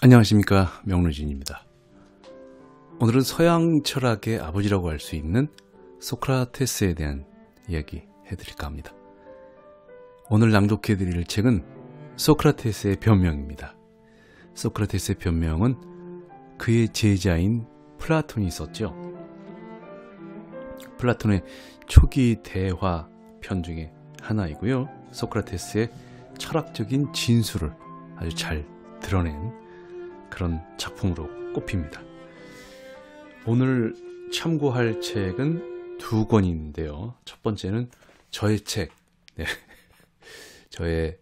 안녕하십니까, 명루진입니다. 오늘은 서양 철학의 아버지라고 할 수 있는 소크라테스에 대한 이야기 해드릴까 합니다. 오늘 낭독해드릴 책은 소크라테스의 변명입니다. 소크라테스의 변명은 그의 제자인 플라톤이 썼죠. 플라톤의 초기 대화 편 중에 하나이고요. 소크라테스의 철학적인 진술을 아주 잘 드러낸 그런 작품으로 꼽힙니다. 오늘 참고할 책은 두 권인데요. 첫 번째는 저의 책, 저의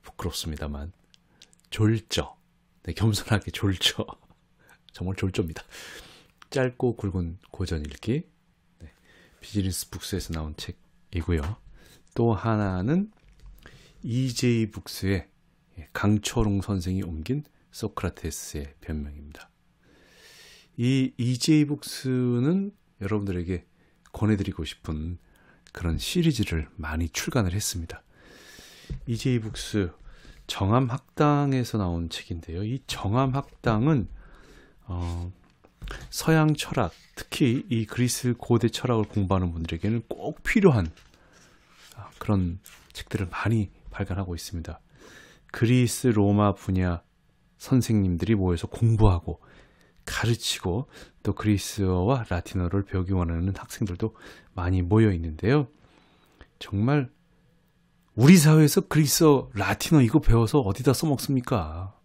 부끄럽습니다만 졸저, 겸손하게 졸저, 정말 졸저입니다. 짧고 굵은 고전 읽기, 비즈니스 북스에서 나온 책이고요. 또 하나는 EJ 북스의 강철웅 선생이 옮긴 소크라테스의 변명입니다. 이 EJ 북스는 여러분들에게 권해드리고 싶은 그런 시리즈를 많이 출간을 했습니다. EJ 북스 정암학당에서 나온 책인데요. 이 정암학당은 서양 철학, 특히 이 그리스 고대 철학을 공부하는 분들에게는 꼭 필요한 그런 책들을 많이 발간하고 있습니다. 그리스 로마 분야 선생님들이 모여서 공부하고 가르치고 또 그리스어와 라틴어를 배우기 원하는 학생들도 많이 모여 있는데요. 정말 우리 사회에서 그리스어, 라틴어 이거 배워서 어디다 써먹습니까?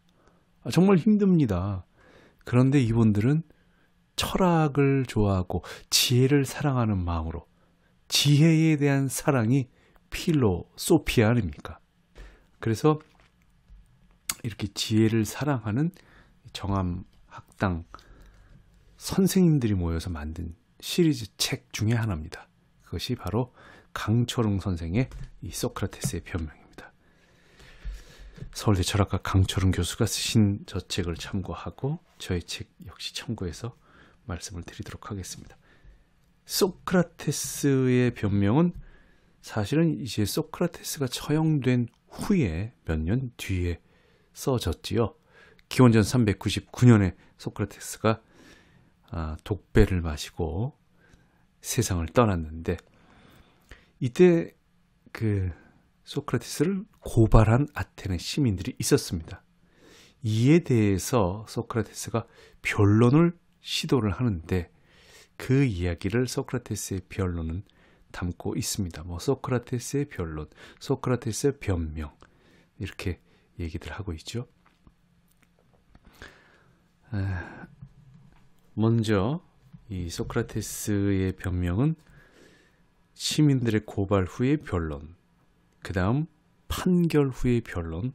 정말 힘듭니다. 그런데 이분들은 철학을 좋아하고 지혜를 사랑하는 마음으로, 지혜에 대한 사랑이 필로소피아 아닙니까? 그래서 이렇게 지혜를 사랑하는 정암학당 선생님들이 모여서 만든 시리즈 책 중에 하나입니다. 그것이 바로 강철웅 선생의 이 소크라테스의 변명입니다. 서울대 철학과 강철웅 교수가 쓰신 저 책을 참고하고 저의 책 역시 참고해서 말씀을 드리도록 하겠습니다. 소크라테스의 변명은 사실은 이제 소크라테스가 처형된 후에 몇 년 뒤에 써졌지요. 기원전 399년에 소크라테스가 독배를 마시고 세상을 떠났는데, 이때 그 소크라테스를 고발한 아테네 시민들이 있었습니다. 이에 대해서 소크라테스가 변론을 시도를 하는데 그 이야기를 소크라테스의 변론은 담고 있습니다. 소크라테스의 변론, 소크라테스의 변명, 이렇게 얘기들 하고 있죠. 먼저 이 소크라테스의 변명은 시민들의 고발 후의 변론, 그 다음 판결 후의 변론,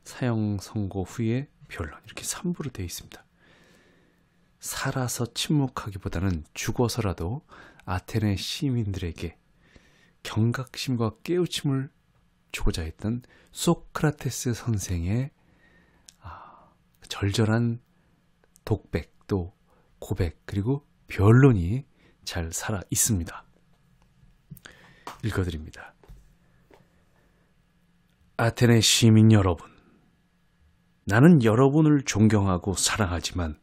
사형 선고 후의 변론, 이렇게 3부로 되어 있습니다. 살아서 침묵하기보다는 죽어서라도 아테네 시민들에게 경각심과 깨우침을 주고자 했던 소크라테스 선생의 절절한 독백, 또 고백, 그리고 변론이 잘 살아 있습니다. 읽어드립니다. 아테네 시민 여러분, 나는 여러분을 존경하고 사랑하지만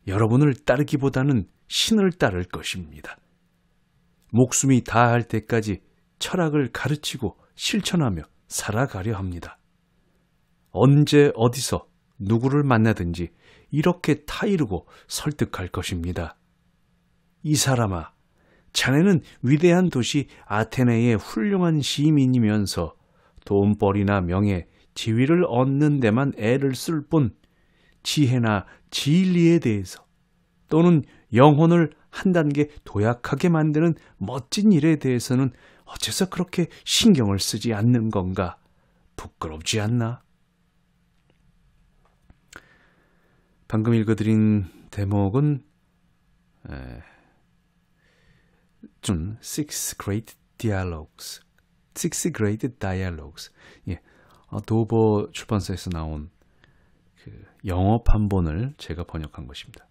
여러분을 따르기보다는 신을 따를 것입니다. 목숨이 다할 때까지 철학을 가르치고 실천하며 살아가려 합니다. 언제 어디서 누구를 만나든지 이렇게 타이르고 설득할 것입니다. 이 사람아, 자네는 위대한 도시 아테네의 훌륭한 시민이면서 돈벌이나 명예, 지위를 얻는 데만 애를 쓸 뿐 지혜나 진리에 대해서 또는 영혼을 한 단계 도약하게 만드는 멋진 일에 대해서는 어째서 그렇게 신경을 쓰지 않는 건가? 부끄럽지 않나? 방금 읽어드린 대목은 Six Great Dialogues, Six Great Dialogues, 도버 출판사에서 나온 그 영어 판본을 제가 번역한 것입니다.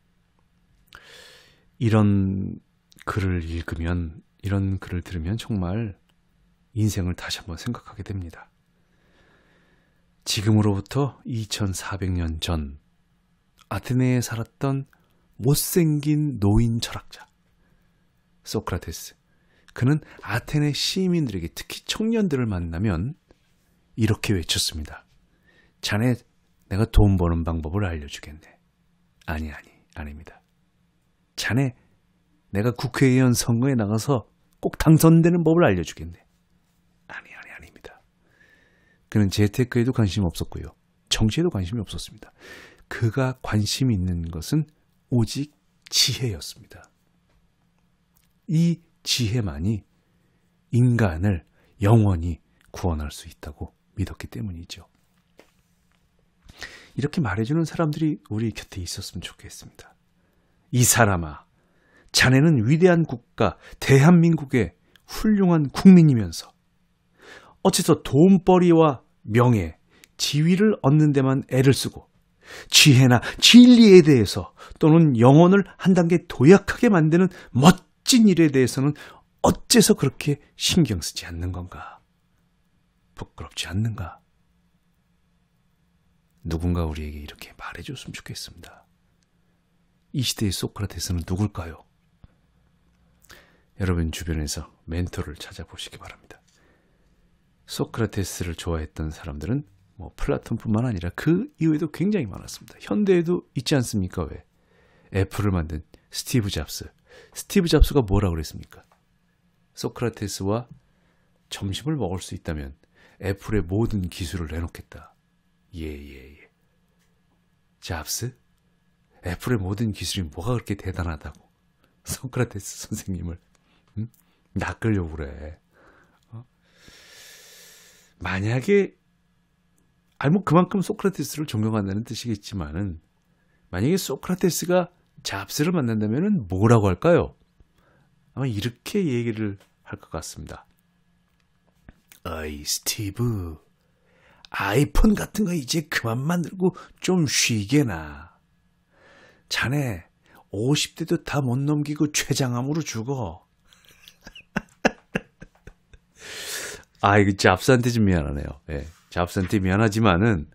이런 글을 읽으면, 이런 글을 들으면 정말 인생을 다시 한번 생각하게 됩니다. 지금으로부터 2400년 전 아테네에 살았던 못생긴 노인 철학자 소크라테스. 그는 아테네 시민들에게, 특히 청년들을 만나면 이렇게 외쳤습니다. 자네, 내가 돈 버는 방법을 알려주겠네. 아닙니다. 자네, 내가 국회의원 선거에 나가서 꼭 당선되는 법을 알려주겠네. 아닙니다. 그는 재테크에도 관심이 없었고요. 정치에도 관심이 없었습니다. 그가 관심 있는 것은 오직 지혜였습니다. 이 지혜만이 인간을 영원히 구원할 수 있다고 믿었기 때문이죠. 이렇게 말해주는 사람들이 우리 곁에 있었으면 좋겠습니다. 이 사람아, 자네는 위대한 국가 대한민국의 훌륭한 국민이면서 어째서 돈벌이와 명예, 지위를 얻는 데만 애를 쓰고 지혜나 진리에 대해서 또는 영혼을 한 단계 도약하게 만드는 멋진 일에 대해서는 어째서 그렇게 신경 쓰지 않는 건가? 부끄럽지 않는가? 누군가 우리에게 이렇게 말해줬으면 좋겠습니다. 이 시대의 소크라테스는 누굴까요? 여러분 주변에서 멘토를 찾아보시기 바랍니다. 소크라테스를 좋아했던 사람들은 플라톤뿐만 아니라 그 이후에도 굉장히 많았습니다. 현대에도 있지 않습니까? 왜? 애플을 만든 스티브 잡스. 스티브 잡스가 뭐라고 그랬습니까? 소크라테스와 점심을 먹을 수 있다면 애플의 모든 기술을 내놓겠다. 예. 잡스? 애플의 모든 기술이 뭐가 그렇게 대단하다고 소크라테스 선생님을 낚으려고 그래. 만약에 그만큼 소크라테스를 존경한다는 뜻이겠지만은, 만약에 소크라테스가 잡스를 만난다면은 뭐라고 할까요? 아마 이렇게 얘기를 할 것 같습니다. 어이 스티브, 아이폰 같은 거 이제 그만 만들고 좀 쉬게나. 자네 50대도 다 못 넘기고 췌장암으로 죽어. 이거 잡스한테 좀 미안하네요. 예, 잡스한테 미안하지만은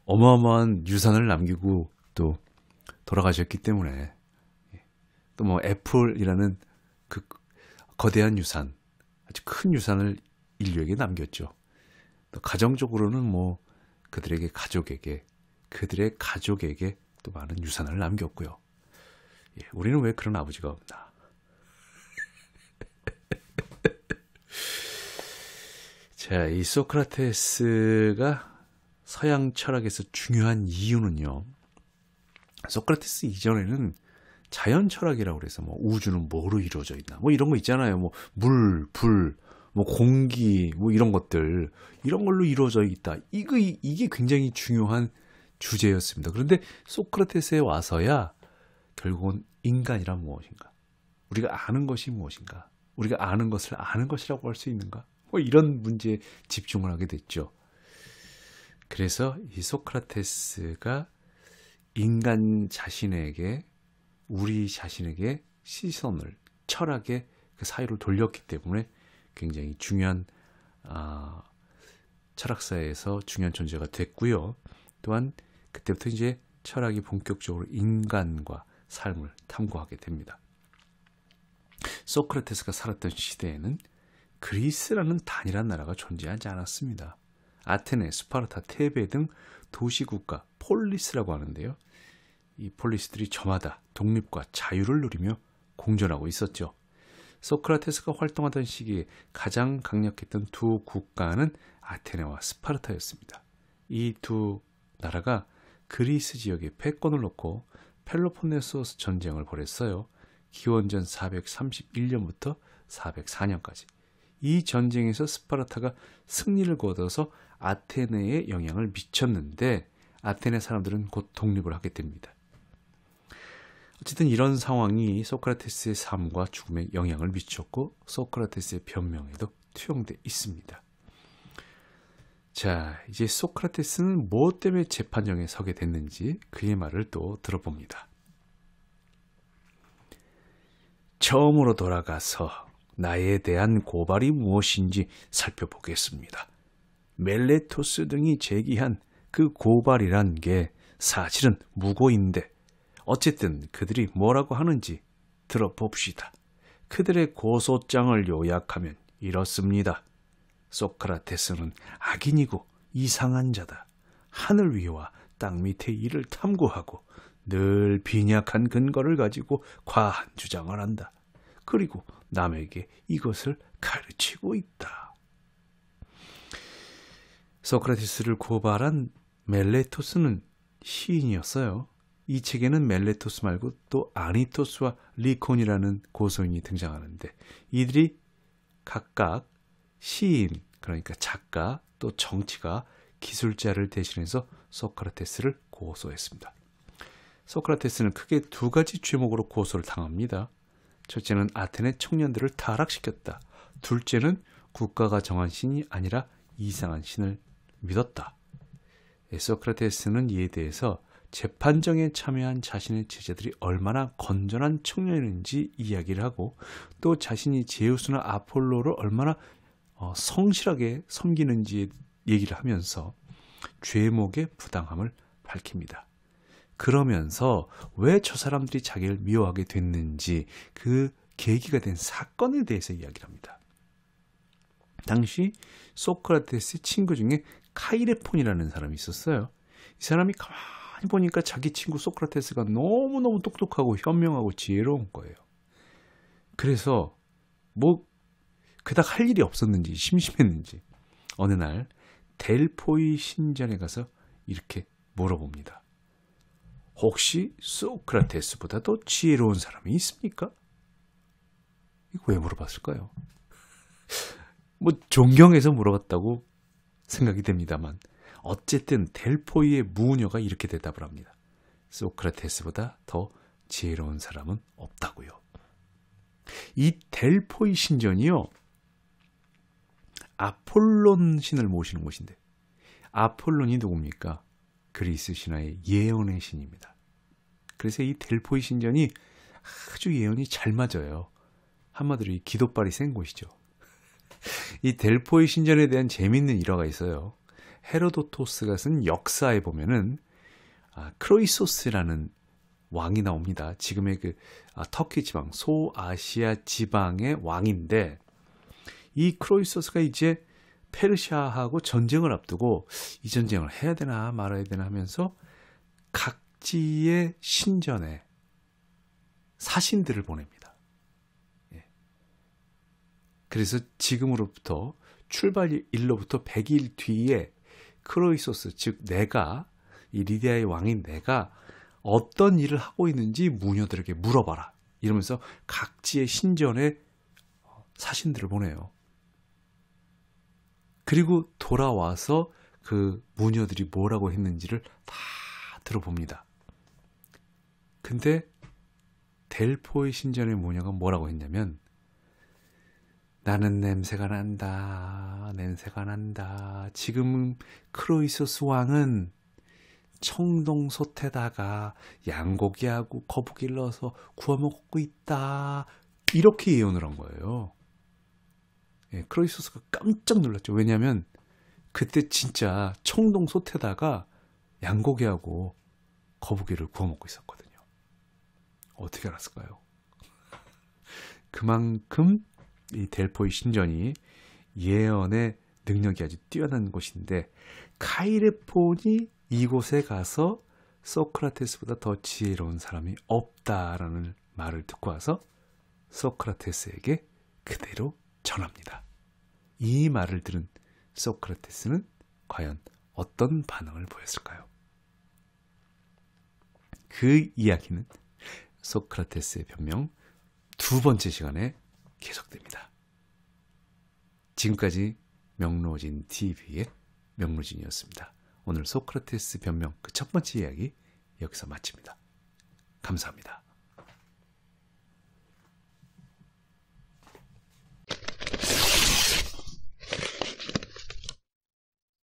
어마어마한 유산을 남기고 또 돌아가셨기 때문에, 또 애플이라는 그 거대한 유산, 아주 큰 유산을 인류에게 남겼죠. 또 가정적으로는 그들의 가족에게 또 많은 유산을 남겼고요. 예, 우리는 왜 그런 아버지가 없나? 자, 이 소크라테스가 서양 철학에서 중요한 이유는요. 소크라테스 이전에는 자연 철학이라고 그래서 우주는 뭐로 이루어져 있나, 이런 거 있잖아요. 물, 불, 공기, 이런 것들, 이런 걸로 이루어져 있다. 이게 굉장히 중요한 주제였습니다. 그런데 소크라테스에 와서야 결국은 인간이란 무엇인가? 우리가 아는 것이 무엇인가? 우리가 아는 것을 아는 것이라고 할 수 있는가? 이런 문제에 집중을 하게 됐죠. 그래서 이 소크라테스가 인간 자신에게, 우리 자신에게 시선을, 철학의 그 사유를 돌렸기 때문에 굉장히 중요한 철학사에서 중요한 존재가 됐고요. 또한 그때부터 이제 철학이 본격적으로 인간과 삶을 탐구하게 됩니다. 소크라테스가 살았던 시대에는 그리스라는 단일한 나라가 존재하지 않았습니다. 아테네, 스파르타, 테베 등 도시국가, 폴리스라고 하는데요. 이 폴리스들이 저마다 독립과 자유를 누리며 공존하고 있었죠. 소크라테스가 활동하던 시기에 가장 강력했던 두 국가는 아테네와 스파르타였습니다. 이 두 나라가 그리스 지역에 패권을 놓고 펠로폰네소스 전쟁을 벌였어요. 기원전 431년부터 404년까지. 이 전쟁에서 스파르타가 승리를 거둬서 아테네에 영향을 미쳤는데, 아테네 사람들은 곧 독립을 하게 됩니다. 어쨌든 이런 상황이 소크라테스의 삶과 죽음에 영향을 미쳤고, 소크라테스의 변명에도 투영돼 있습니다. 자, 이제 소크라테스는 무엇 때문에 재판정에 서게 됐는지 그의 말을 또 들어봅니다. 처음으로 돌아가서 나에 대한 고발이 무엇인지 살펴보겠습니다. 멜레토스 등이 제기한 그 고발이란 게 사실은 무고인데 어쨌든 그들이 뭐라고 하는지 들어봅시다. 그들의 고소장을 요약하면 이렇습니다. 소크라테스는 악인이고 이상한 자다. 하늘 위와 땅 밑의 일을 탐구하고 늘 빈약한 근거를 가지고 과한 주장을 한다. 그리고 남에게 이것을 가르치고 있다. 소크라테스를 고발한 멜레토스는 시인이었어요. 이 책에는 멜레토스 말고 또 아니토스와 리콘이라는 고소인이 등장하는데 이들이 각각 시인, 그러니까 작가, 또 정치가, 기술자를 대신해서 소크라테스를 고소했습니다. 소크라테스는 크게 두 가지 죄목으로 고소를 당합니다. 첫째는 아테네 청년들을 타락시켰다. 둘째는 국가가 정한 신이 아니라 이상한 신을 믿었다. 소크라테스는 이에 대해서 재판정에 참여한 자신의 제자들이 얼마나 건전한 청년인지 이야기를 하고 또 자신이 제우스나 아폴로를 얼마나 성실하게 섬기는지 얘기를 하면서 죄목의 부당함을 밝힙니다. 그러면서 왜 저 사람들이 자기를 미워하게 됐는지 그 계기가 된 사건에 대해서 이야기를 합니다. 당시 소크라테스의 친구 중에 카이레폰이라는 사람이 있었어요. 이 사람이 가만히 보니까 자기 친구 소크라테스가 너무너무 똑똑하고 현명하고 지혜로운 거예요. 그래서 뭐 그닥 할 일이 없었는지 심심했는지 어느 날 델포이 신전에 가서 이렇게 물어봅니다. 혹시 소크라테스보다 더 지혜로운 사람이 있습니까? 이거 왜 물어봤을까요? 뭐 존경해서 물어봤다고 생각이 됩니다만 어쨌든 델포이의 무녀가 이렇게 대답을 합니다. 소크라테스보다 더 지혜로운 사람은 없다고요. 이 델포이 신전이요. 아폴론 신을 모시는 곳인데 아폴론이 누굽니까? 그리스 신화의 예언의 신입니다. 그래서 이 델포이 신전이 아주 예언이 잘 맞아요. 한마디로 이 기도발이 센 곳이죠. 이 델포이 신전에 대한 재미있는 일화가 있어요. 헤로도토스가 쓴 역사에 보면은 크로이소스라는 왕이 나옵니다. 지금의 그 터키 지방, 소아시아 지방의 왕인데 이 크로이소스가 이제 페르시아하고 전쟁을 앞두고 이 전쟁을 해야 되나 말아야 되나 하면서 각지의 신전에 사신들을 보냅니다. 예. 그래서 지금으로부터 출발일로부터 100일 뒤에 크로이소스, 즉 내가 이 리디아의 왕인 내가 어떤 일을 하고 있는지 무녀들에게 물어봐라. 이러면서 각지의 신전에 사신들을 보내요. 그리고 돌아와서 그 무녀들이 뭐라고 했는지를 다 들어봅니다. 근데 델포이 신전의 무녀가 뭐라고 했냐면 나는 냄새가 난다. 냄새가 난다. 지금 크로이소스 왕은 청동솥에다가 양고기하고 거북이를 넣어서 구워 먹고 있다. 이렇게 예언을 한 거예요. 예, 크로이소스가 깜짝 놀랐죠. 왜냐하면 그때 진짜 청동솥에다가 양고기하고 거북이를 구워 먹고 있었거든요. 어떻게 알았을까요? 그만큼 이 델포이 신전이 예언의 능력이 아주 뛰어난 곳인데 카이레폰이 이곳에 가서 소크라테스보다 더 지혜로운 사람이 없다라는 말을 듣고 와서 소크라테스에게 그대로 전합니다. 이 말을 들은 소크라테스는 과연 어떤 반응을 보였을까요? 그 이야기는 소크라테스의 변명 두 번째 시간에 계속됩니다. 지금까지 명로진 TV의 명로진이었습니다. 오늘 소크라테스 변명 그 첫 번째 이야기 여기서 마칩니다. 감사합니다.